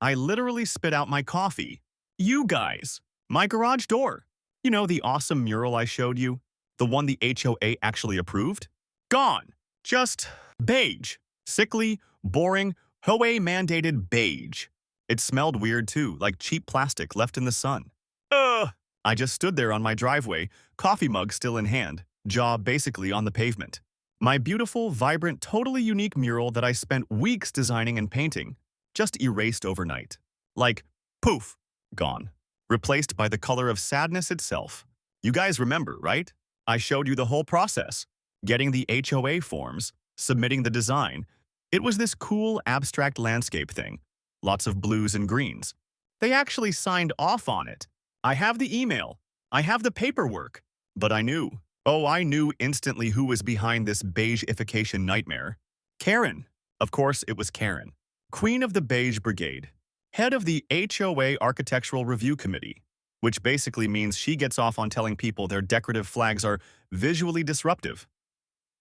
I literally spit out my coffee. You guys, my garage door. You know the awesome mural I showed you? The one the HOA actually approved? Gone. Just beige. Sickly, boring, HOA mandated beige. It smelled weird too, like cheap plastic left in the sun. Ugh. I just stood there on my driveway, coffee mug still in hand, jaw basically on the pavement. My beautiful, vibrant, totally unique mural that I spent weeks designing and painting, just erased overnight. Like, poof, gone. Replaced by the color of sadness itself. You guys remember, right? I showed you the whole process. Getting the HOA forms, submitting the design. It was this cool, abstract landscape thing. Lots of blues and greens. They actually signed off on it. I have the email. I have the paperwork. But I knew. Oh, I knew instantly who was behind this beigeification nightmare. Karen. Of course, it was Karen. Queen of the Beige Brigade. Head of the HOA Architectural Review Committee, which basically means she gets off on telling people their decorative flags are visually disruptive.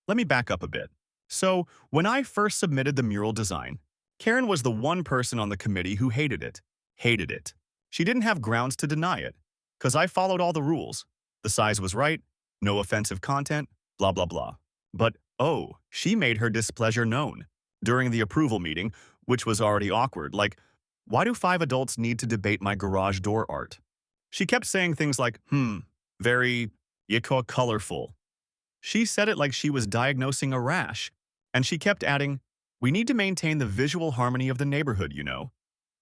Let me back up a bit. So, when I first submitted the mural design, Karen was the one person on the committee who hated it. Hated it. She didn't have grounds to deny it, because I followed all the rules. The size was right, no offensive content, blah blah blah. But oh, she made her displeasure known. During the approval meeting, which was already awkward, like, why do 5 adults need to debate my garage door art? She kept saying things like, very, colorful. She said it like she was diagnosing a rash, and she kept adding, we need to maintain the visual harmony of the neighborhood, you know.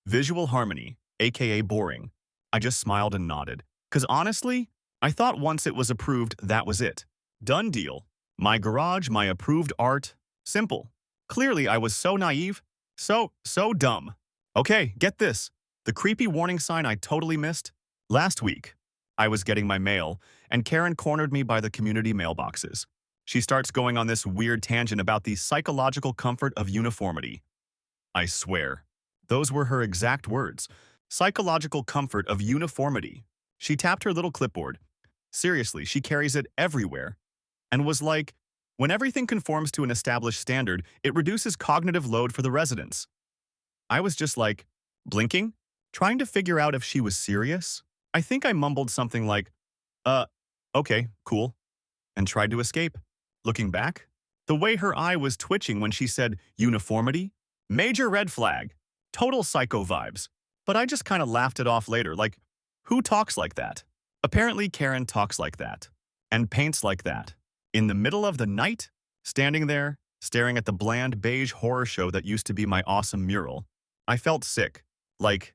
Visual harmony, aka boring. I just smiled and nodded, because honestly, I thought once it was approved, that was it. Done deal. My garage, my approved art. Simple. Clearly, I was so naive. So dumb. Okay, get this. The creepy warning sign I totally missed. Last week, I was getting my mail, and Karen cornered me by the community mailboxes. She starts going on this weird tangent about the psychological comfort of uniformity. I swear. Those were her exact words. Psychological comfort of uniformity. She tapped her little clipboard. Seriously, she carries it everywhere. And was like, when everything conforms to an established standard, it reduces cognitive load for the residents. I was just like, blinking, trying to figure out if she was serious. I think I mumbled something like, okay, cool, and tried to escape. Looking back, the way her eye was twitching when she said uniformity, major red flag, total psycho vibes. But I just kind of laughed it off later, like, who talks like that? Apparently Karen talks like that, and paints like that. In the middle of the night, standing there, staring at the bland beige horror show that used to be my awesome mural, I felt sick, like,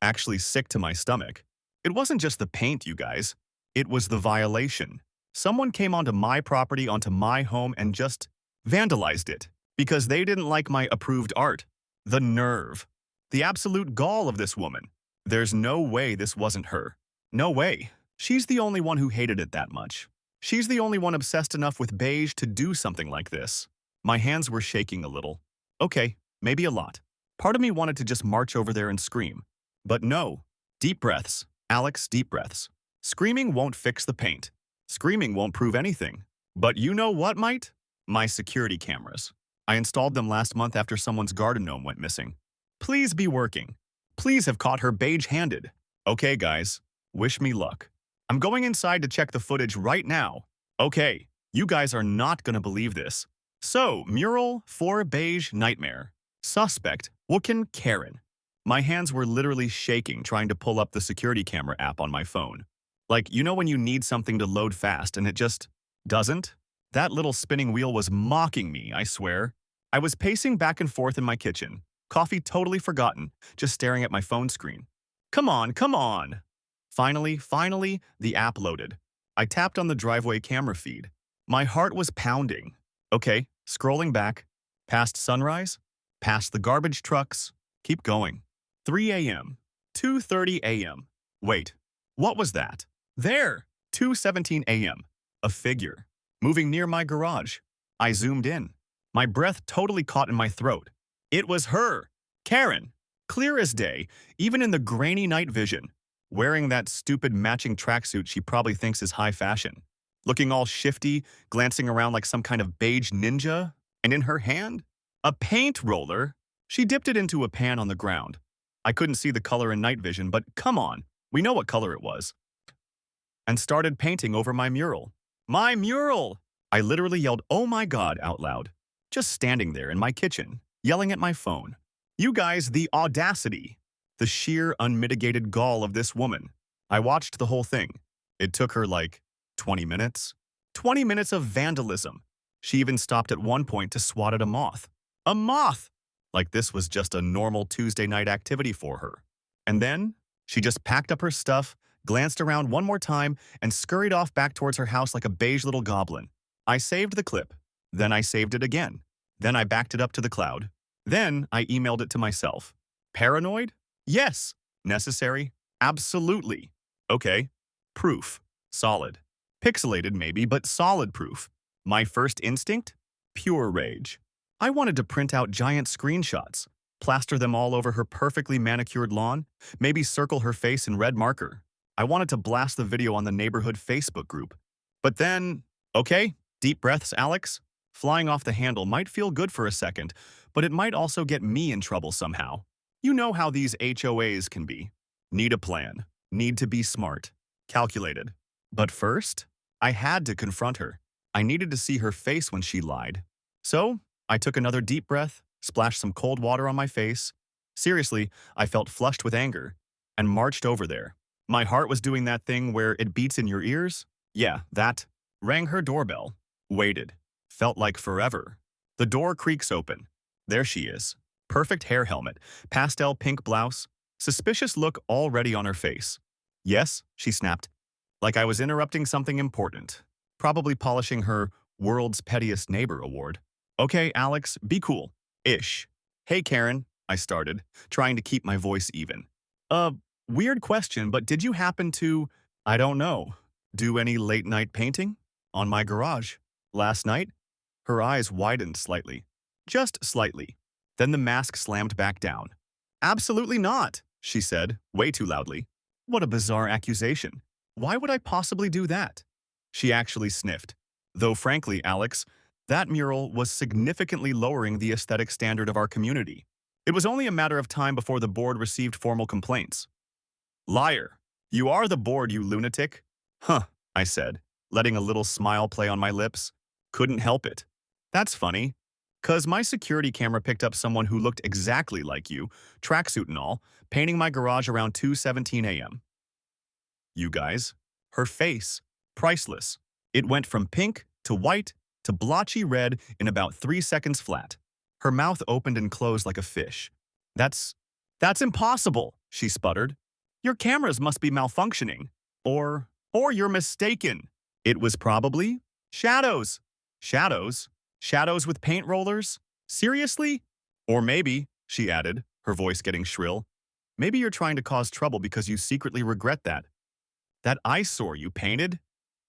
actually sick to my stomach. It wasn't just the paint, you guys. It was the violation. Someone came onto my property, onto my home, and just vandalized it because they didn't like my approved art. The nerve. The absolute gall of this woman. There's no way this wasn't her. No way. She's the only one who hated it that much. She's the only one obsessed enough with beige to do something like this. My hands were shaking a little. Okay, maybe a lot. Part of me wanted to just march over there and scream. But no. Deep breaths. Alex, deep breaths. Screaming won't fix the paint. Screaming won't prove anything. But you know what might? My security cameras. I installed them last month after someone's garden gnome went missing. Please be working. Please have caught her beige-handed. Okay, guys. Wish me luck. I'm going inside to check the footage right now. Okay, you guys are not gonna believe this. So, mural for beige nightmare. Suspect, Wookin Karen. My hands were literally shaking trying to pull up the security camera app on my phone. Like, you know when you need something to load fast and it just doesn't? That little spinning wheel was mocking me, I swear. I was pacing back and forth in my kitchen, coffee totally forgotten, just staring at my phone screen. Come on, come on! Finally, the app loaded. I tapped on the driveway camera feed. My heart was pounding. Okay, scrolling back. Past sunrise, past the garbage trucks. Keep going. 3 a.m. 2:30 a.m. Wait, what was that? There! 2:17 a.m. A figure. Moving near my garage. I zoomed in. My breath totally caught in my throat. It was her! Karen! Clear as day, even in the grainy night vision. Wearing that stupid matching tracksuit she probably thinks is high fashion. Looking all shifty, glancing around like some kind of beige ninja. And in her hand, a paint roller. She dipped it into a pan on the ground. I couldn't see the color in night vision, but come on, we know what color it was. And started painting over my mural. My mural! I literally yelled, "Oh my God," out loud. Just standing there in my kitchen, yelling at my phone. You guys, the audacity. The sheer unmitigated gall of this woman. I watched the whole thing. It took her like 20 minutes. 20 minutes of vandalism. She even stopped at one point to swat at a moth. A moth! Like this was just a normal Tuesday night activity for her. And then she just packed up her stuff, glanced around one more time, and scurried off back towards her house like a beige little goblin. I saved the clip. Then I saved it again. Then I backed it up to the cloud. Then I emailed it to myself. Paranoid? Yes. Necessary? Absolutely. Okay. Proof. Solid. Pixelated maybe, but solid proof. My first instinct? Pure rage. I wanted to print out giant screenshots, plaster them all over her perfectly manicured lawn, maybe circle her face in red marker. I wanted to blast the video on the neighborhood Facebook group. But then, okay, deep breaths, Alex. Flying off the handle might feel good for a second, but it might also get me in trouble somehow. You know how these HOAs can be. Need a plan. Need to be smart. Calculated. But first, I had to confront her. I needed to see her face when she lied. So, I took another deep breath, splashed some cold water on my face. Seriously, I felt flushed with anger, and marched over there. My heart was doing that thing where it beats in your ears. Yeah, that. Rang her doorbell. Waited. Felt like forever. The door creaks open. There she is. Perfect hair helmet, pastel pink blouse, suspicious look already on her face. Yes, she snapped. Like I was interrupting something important. Probably polishing her World's Pettiest Neighbor award. Okay, Alex, be cool. Ish. Hey, Karen, I started, trying to keep my voice even. Weird question, but did you happen to, I don't know, do any late-night painting? On my garage. Last night? Her eyes widened slightly. Just slightly. Then the mask slammed back down. Absolutely not, she said, way too loudly. What a bizarre accusation. Why would I possibly do that? She actually sniffed. Though frankly, Alex, that mural was significantly lowering the aesthetic standard of our community. It was only a matter of time before the board received formal complaints. Liar. You are the board, you lunatic. Huh, I said, letting a little smile play on my lips. Couldn't help it. That's funny. 'Cause my security camera picked up someone who looked exactly like you, tracksuit and all, painting my garage around 2:17 a.m. You guys, her face, priceless. It went from pink to white to blotchy red in about 3 seconds flat. Her mouth opened and closed like a fish. That's impossible, she sputtered. Your cameras must be malfunctioning. Or you're mistaken. It was probably shadows. Shadows? Shadows with paint rollers? Seriously? Or maybe, she added, her voice getting shrill, maybe you're trying to cause trouble because you secretly regret that. That eyesore you painted?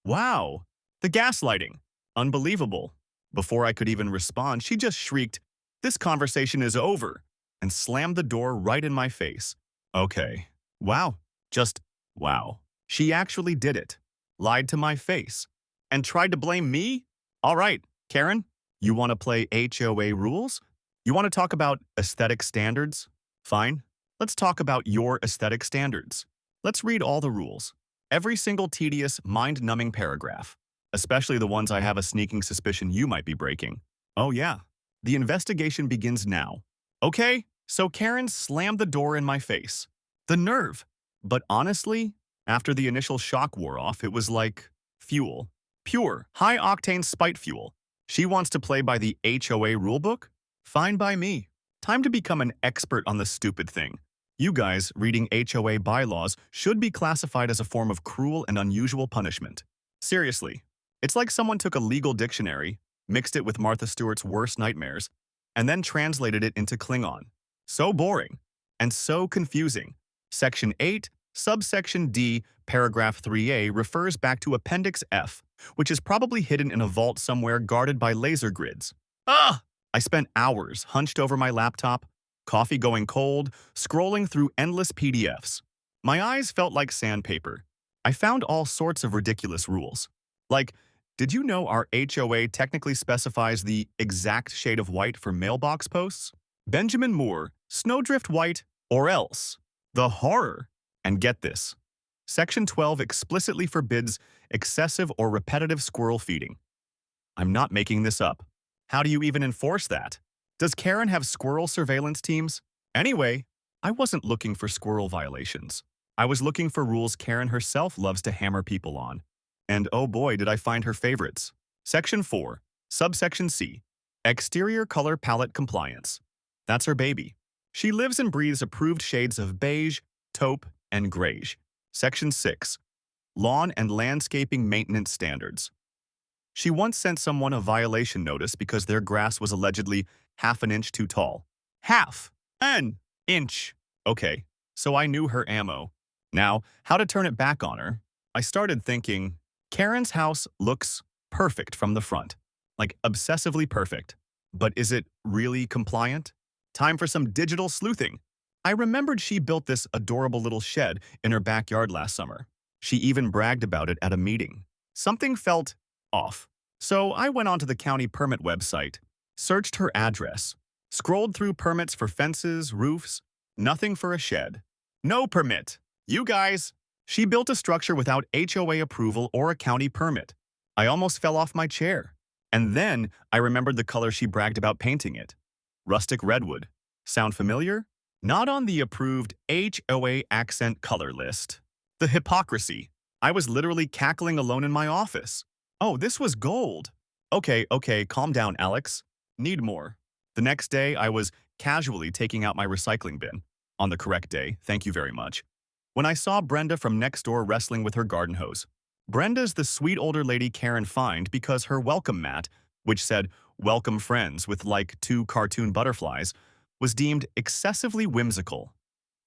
Wow. The gaslighting. Unbelievable. Before I could even respond, she just shrieked, "This conversation is over," and slammed the door right in my face. Okay. Wow. Just wow. She actually did it. Lied to my face. And tried to blame me? All right, Karen, you want to play HOA rules? You want to talk about aesthetic standards? Fine. Let's talk about your aesthetic standards. Let's read all the rules. Every single tedious, mind-numbing paragraph. Especially the ones I have a sneaking suspicion you might be breaking. Oh yeah. The investigation begins now. Okay, so Karen slammed the door in my face. The nerve. But honestly, after the initial shock wore off, it was like fuel. Pure, high-octane spite fuel. She wants to play by the HOA rulebook? Fine by me. Time to become an expert on the stupid thing. You guys reading HOA bylaws should be classified as a form of cruel and unusual punishment. Seriously, it's like someone took a legal dictionary, mixed it with Martha Stewart's worst nightmares, and then translated it into Klingon. So boring. And so confusing. Section 8, subsection D, paragraph 3A refers back to Appendix F, which is probably hidden in a vault somewhere guarded by laser grids. Ugh! I spent hours hunched over my laptop, coffee going cold, scrolling through endless PDFs. My eyes felt like sandpaper. I found all sorts of ridiculous rules. Like, did you know our HOA technically specifies the exact shade of white for mailbox posts? Benjamin Moore, Snowdrift White, Or else, the horror. And get this. Section 12 explicitly forbids excessive or repetitive squirrel feeding. I'm not making this up. How do you even enforce that? Does Karen have squirrel surveillance teams? Anyway, I wasn't looking for squirrel violations. I was looking for rules Karen herself loves to hammer people on. And oh boy, did I find her favorites. Section 4, subsection C, exterior color palette compliance. That's her baby. She lives and breathes approved shades of beige, taupe, and grayish. Section 6, lawn and landscaping maintenance standards. She once sent someone a violation notice because their grass was allegedly half an inch too tall. Half an inch. Okay, so I knew her ammo. Now, how to turn it back on her? I started thinking, Karen's house looks perfect from the front. Like obsessively perfect. But is it really compliant? Time for some digital sleuthing. I remembered she built this adorable little shed in her backyard last summer. She even bragged about it at a meeting. Something felt off. So I went onto the county permit website, searched her address, scrolled through permits for fences, roofs, nothing for a shed. No permit. You guys. She built a structure without HOA approval or a county permit. I almost fell off my chair. And then I remembered the color she bragged about painting it. Rustic redwood. Sound familiar? Not on the approved HOA accent color list. The hypocrisy. I was literally cackling alone in my office. Oh, this was gold. Okay, calm down, Alex. Need more. The next day, I was casually taking out my recycling bin. On the correct day, thank you very much. When I saw Brenda from next door wrestling with her garden hose. Brenda's the sweet older lady Karen fined because her welcome mat, which said, "Welcome friends" with like 2 cartoon butterflies, was deemed excessively whimsical.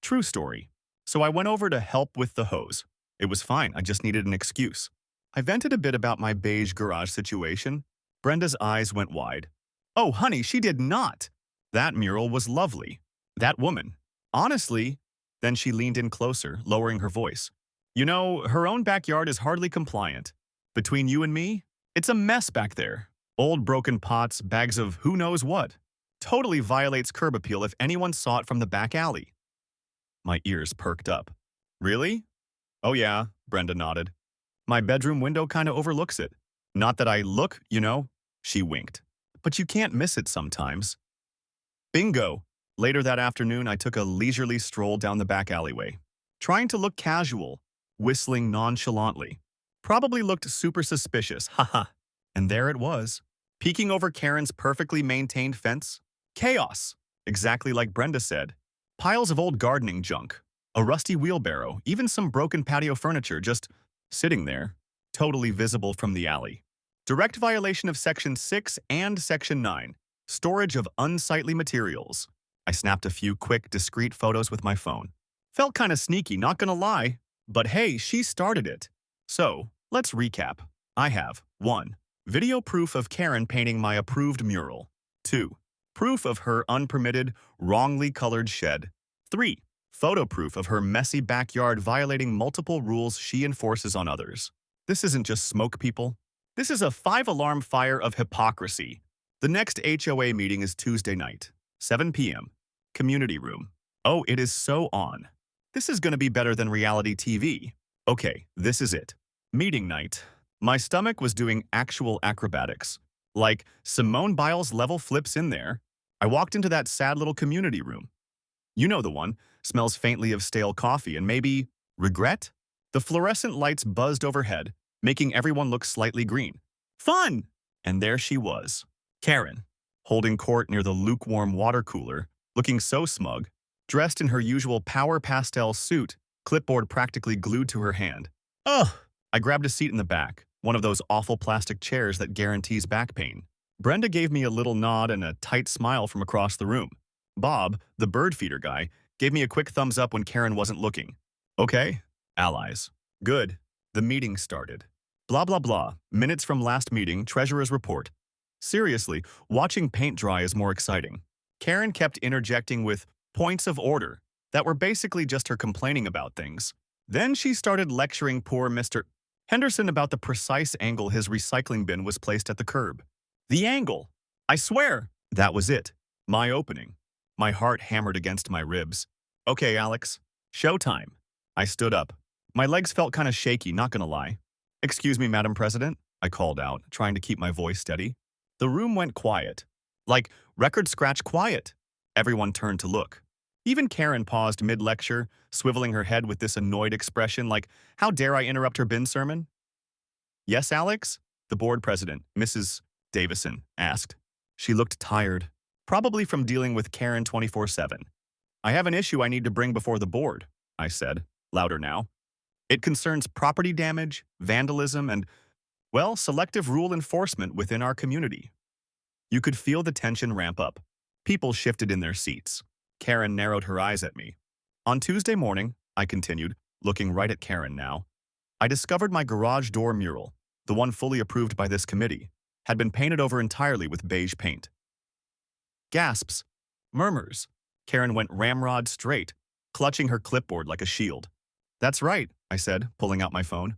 True story. So I went over to help with the hose. It was fine, I just needed an excuse. I vented a bit about my beige garage situation. Brenda's eyes went wide. Oh, honey, she did not. That mural was lovely. That woman. Honestly. Then she leaned in closer, lowering her voice. You know, her own backyard is hardly compliant. Between you and me, it's a mess back there. Old broken pots, bags of who knows what. Totally violates curb appeal if anyone saw it from the back alley. My ears perked up. Really? Oh yeah, Brenda nodded. My bedroom window kind of overlooks it. Not that I look, you know. She winked. But you can't miss it sometimes. Bingo! Later that afternoon, I took a leisurely stroll down the back alleyway, trying to look casual, whistling nonchalantly. Probably looked super suspicious, haha. And there it was, peeking over Karen's perfectly maintained fence. Chaos, exactly like Brenda said. Piles of old gardening junk, a rusty wheelbarrow, even some broken patio furniture just sitting there, totally visible from the alley. Direct violation of Section 6 and Section 9, storage of unsightly materials. I snapped a few quick, discreet photos with my phone. Felt kind of sneaky, not gonna lie. But hey, she started it. So, let's recap. I have 1. Video proof of Karen painting my approved mural. 2. Proof of her unpermitted, wrongly colored shed. 3. Photo proof of her messy backyard violating multiple rules she enforces on others. This isn't just smoke, people. This is a 5-alarm fire of hypocrisy. The next HOA meeting is Tuesday night, 7 p.m. Community room. Oh, it is so on. This is gonna be better than reality TV. Okay, this is it. Meeting night. My stomach was doing actual acrobatics. Like Simone Biles level flips in there. I walked into that sad little community room. You know the one. Smells faintly of stale coffee and maybe regret? The fluorescent lights buzzed overhead, making everyone look slightly green. Fun! And there she was. Karen, holding court near the lukewarm water cooler, looking so smug, dressed in her usual power pastel suit, clipboard practically glued to her hand. Ugh! I grabbed a seat in the back, one of those awful plastic chairs that guarantees back pain. Brenda gave me a little nod and a tight smile from across the room. Bob, the bird feeder guy, gave me a quick thumbs up when Karen wasn't looking. Okay, allies. Good. The meeting started. Blah, blah, blah. Minutes from last meeting, treasurer's report. Seriously, watching paint dry is more exciting. Karen kept interjecting with points of order that were basically just her complaining about things. Then she started lecturing poor Mr. Henderson about the precise angle his recycling bin was placed at the curb. The angle! I swear! That was it. My opening. My heart hammered against my ribs. Okay, Alex. Showtime. I stood up. My legs felt kind of shaky, not gonna lie. Excuse me, Madam President, I called out, trying to keep my voice steady. The room went quiet. Like, record scratch quiet. Everyone turned to look. Even Karen paused mid-lecture, swiveling her head with this annoyed expression like, how dare I interrupt her bin sermon? Yes, Alex? The board president, Mrs. Davison, asked. She looked tired, probably from dealing with Karen 24/7. I have an issue I need to bring before the board, I said, louder now. It concerns property damage, vandalism, and, well, selective rule enforcement within our community. You could feel the tension ramp up. People shifted in their seats. Karen narrowed her eyes at me. On Tuesday morning, I continued, looking right at Karen now, I discovered my garage door mural, the one fully approved by this committee, had been painted over entirely with beige paint. Gasps, murmurs. Karen went ramrod straight, clutching her clipboard like a shield. That's right, I said, pulling out my phone.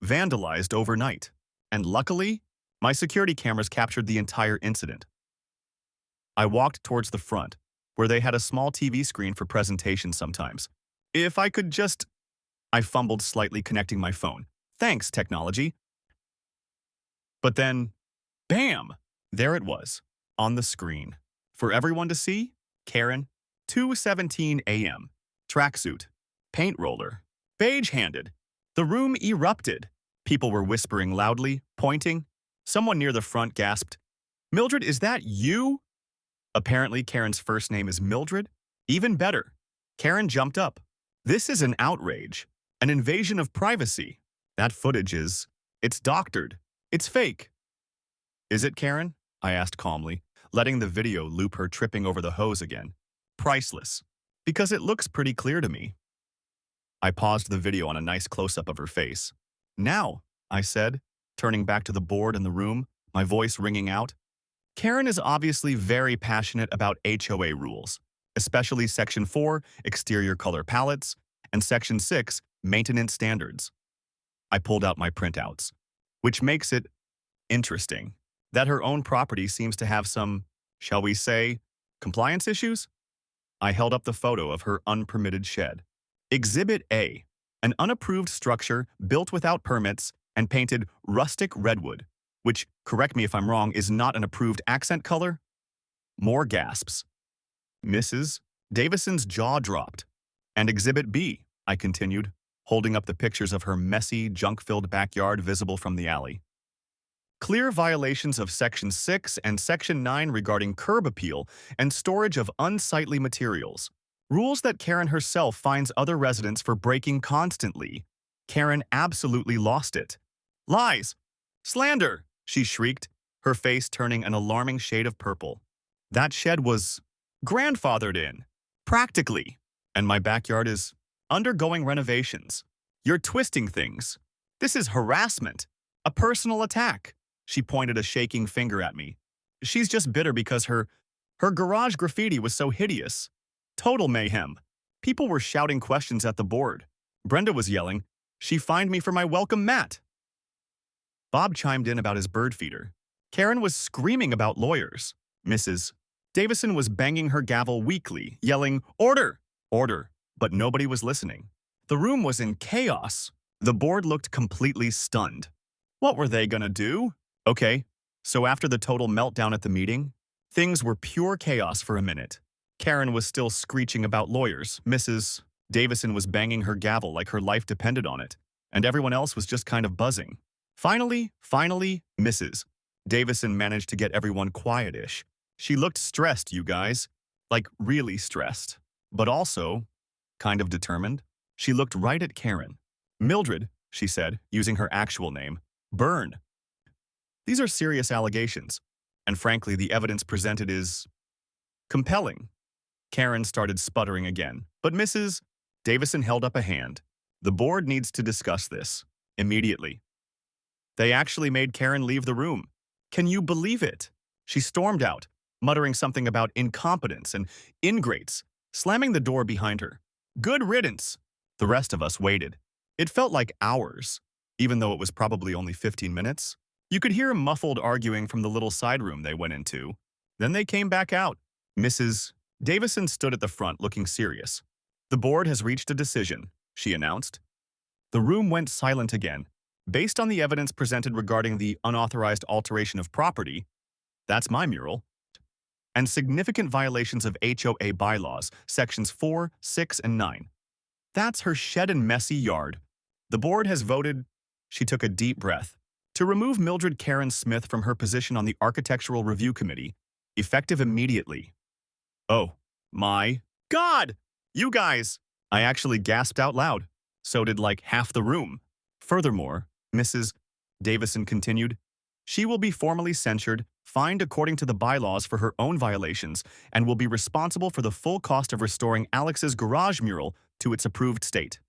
Vandalized overnight. And luckily, my security cameras captured the entire incident. I walked towards the front, where they had a small TV screen for presentations sometimes. If I could just... I fumbled slightly connecting my phone. Thanks, technology. But then, bam! There it was, on the screen. For everyone to see, Karen, 2:17 a.m., tracksuit, paint roller, beige-handed. The room erupted. People were whispering loudly, pointing. Someone near the front gasped, Mildred, is that you? Apparently, Karen's first name is Mildred. Even better. Karen jumped up. This is an outrage, an invasion of privacy. That footage is... It's doctored. It's fake. Is it, Karen? I asked calmly, letting the video loop her tripping over the hose again. Priceless. Because it looks pretty clear to me. I paused the video on a nice close-up of her face. Now, I said, turning back to the board in the room, my voice ringing out. Karen is obviously very passionate about HOA rules, especially Section 4, exterior color palettes, and Section 6, maintenance standards. I pulled out my printouts, which makes it interesting that her own property seems to have some, shall we say, compliance issues? I held up the photo of her unpermitted shed. Exhibit A, an unapproved structure built without permits and painted rustic redwood, which, correct me if I'm wrong, is not an approved accent color. More gasps. Mrs. Davison's jaw dropped. And Exhibit B, I continued, holding up the pictures of her messy, junk-filled backyard visible from the alley. Clear violations of Section 6 and Section 9 regarding curb appeal and storage of unsightly materials. Rules that Karen herself finds other residents for breaking constantly. Karen absolutely lost it. Lies! Slander! She shrieked, her face turning an alarming shade of purple. That shed was grandfathered in, practically, and my backyard is undergoing renovations. You're twisting things. This is harassment, a personal attack. She pointed a shaking finger at me. She's just bitter because her garage graffiti was so hideous. Total mayhem. People were shouting questions at the board. Brenda was yelling, she fined me for my welcome mat. Bob chimed in about his bird feeder. Karen was screaming about lawyers. Mrs. Davison was banging her gavel weakly, yelling, order, order, but nobody was listening. The room was in chaos. The board looked completely stunned. What were they gonna do? Okay, so after the total meltdown at the meeting, things were pure chaos for a minute. Karen was still screeching about lawyers. Mrs. Davison was banging her gavel like her life depended on it, and everyone else was just kind of buzzing. Finally, Mrs. Davison managed to get everyone quietish. She looked stressed, you guys. Like, really stressed. But also, kind of determined. She looked right at Karen. Mildred, she said, using her actual name. Burn. These are serious allegations, and frankly, the evidence presented is compelling. Karen started sputtering again, but Mrs. Davison held up a hand. The board needs to discuss this immediately. They actually made Karen leave the room. Can you believe it? She stormed out, muttering something about incompetence and ingrates, slamming the door behind her. Good riddance. The rest of us waited. It felt like hours, even though it was probably only 15 minutes. You could hear muffled arguing from the little side room they went into. Then they came back out. Mrs. Davison stood at the front looking serious. The board has reached a decision, she announced. The room went silent again. Based on the evidence presented regarding the unauthorized alteration of property, that's my mural, and significant violations of HOA bylaws, sections 4, 6, and 9. That's her shed and messy yard. The board has voted, she took a deep breath, to remove Mildred Karen Smith from her position on the Architectural Review Committee, effective immediately. Oh, my God! You guys! I actually gasped out loud. So did like half the room. Furthermore, Mrs. Davison continued, she will be formally censured, fined according to the bylaws for her own violations, and will be responsible for the full cost of restoring Alex's garage mural to its approved state.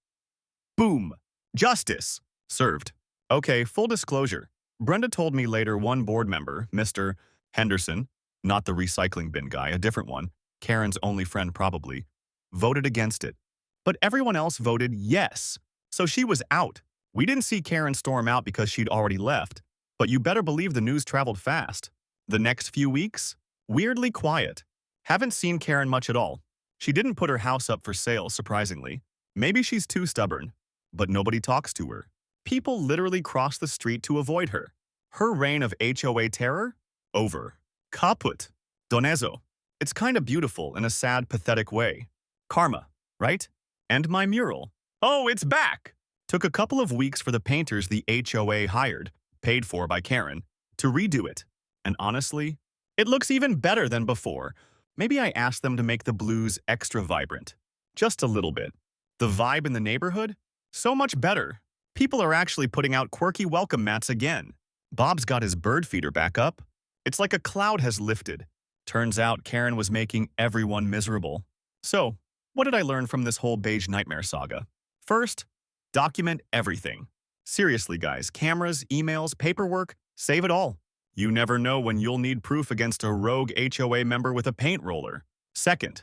Boom! Justice! Served. Okay, full disclosure. Brenda told me later one board member, Mr. Henderson, not the recycling bin guy, a different one, Karen's only friend probably, voted against it. But everyone else voted yes. So she was out. We didn't see Karen storm out because she'd already left. But you better believe the news traveled fast. The next few weeks? Weirdly quiet. Haven't seen Karen much at all. She didn't put her house up for sale, surprisingly. Maybe she's too stubborn. But nobody talks to her. People literally cross the street to avoid her. Her reign of HOA terror? Over. Kaput. Donezo. It's kind of beautiful in a sad, pathetic way. Karma, right? And my mural. Oh, it's back! Took a couple of weeks for the painters the HOA hired, paid for by Karen, to redo it. And honestly, it looks even better than before. Maybe I asked them to make the blues extra vibrant. Just a little bit. The vibe in the neighborhood? So much better. People are actually putting out quirky welcome mats again. Bob's got his bird feeder back up. It's like a cloud has lifted. Turns out Karen was making everyone miserable. So, what did I learn from this whole beige nightmare saga? First, document everything. Seriously, guys, cameras, emails, paperwork, save it all. You never know when you'll need proof against a rogue HOA member with a paint roller. Second,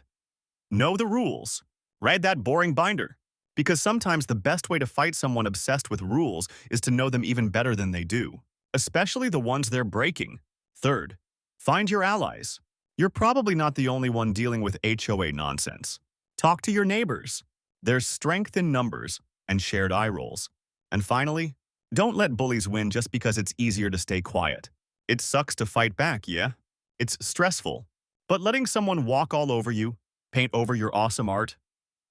know the rules. Read that boring binder. Because sometimes the best way to fight someone obsessed with rules is to know them even better than they do, especially the ones they're breaking. Third, find your allies. You're probably not the only one dealing with HOA nonsense. Talk to your neighbors. There's strength in numbers and shared eye rolls. And finally, don't let bullies win just because it's easier to stay quiet. It sucks to fight back, yeah? It's stressful. But letting someone walk all over you, paint over your awesome art,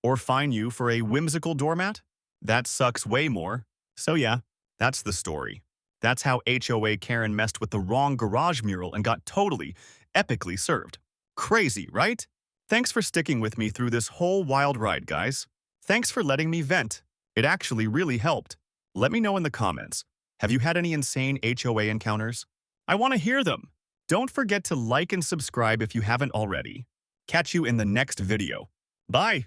or fine you for a whimsical doormat? That sucks way more. So yeah, that's the story. That's how HOA Karen messed with the wrong garage mural and got totally, epically served. Crazy, right? Thanks for sticking with me through this whole wild ride, guys. Thanks for letting me vent. It actually really helped. Let me know in the comments. Have you had any insane HOA encounters? I want to hear them. Don't forget to like and subscribe if you haven't already. Catch you in the next video. Bye!